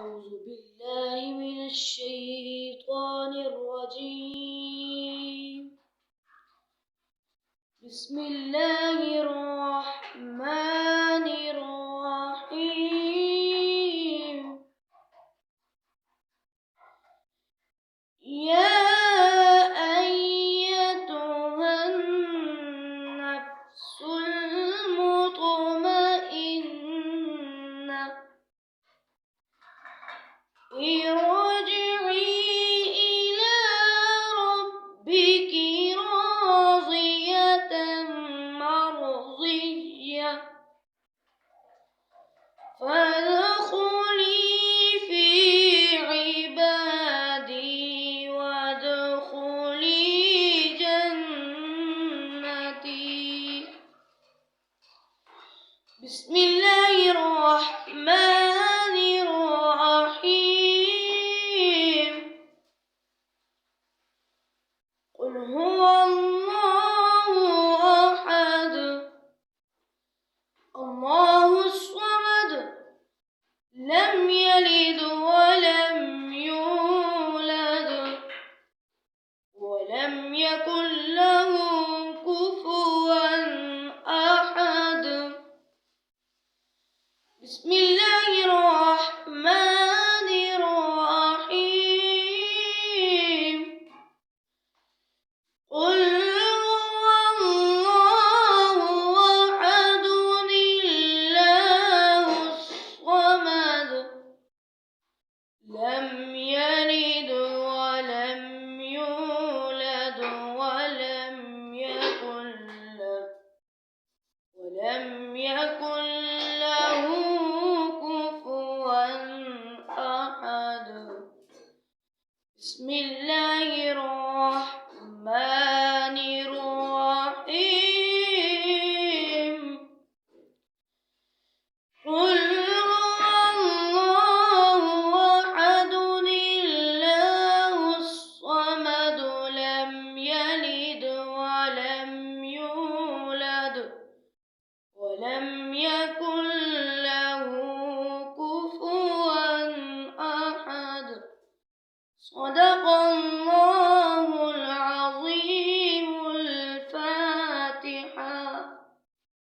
أعوذ بالله من الشيطان الرجيم. بسم الله الرحمن الرحيم. يا أيتها النفس المطمئنة ارجعي إلى ربك راضية مرضية فادخلي في عبادي وادخلي جنتي. بسم الله الرحمن الرحيم. قل هو الله أحد الله الصمد لم يلد ولم يولد ولم يكن له كفوا أحد. بسم الله الرحمن الرحيم. قل هو الله أحد الله الصمد لم يلد ولم يولد ولم يكن له كفوا أحد. بسم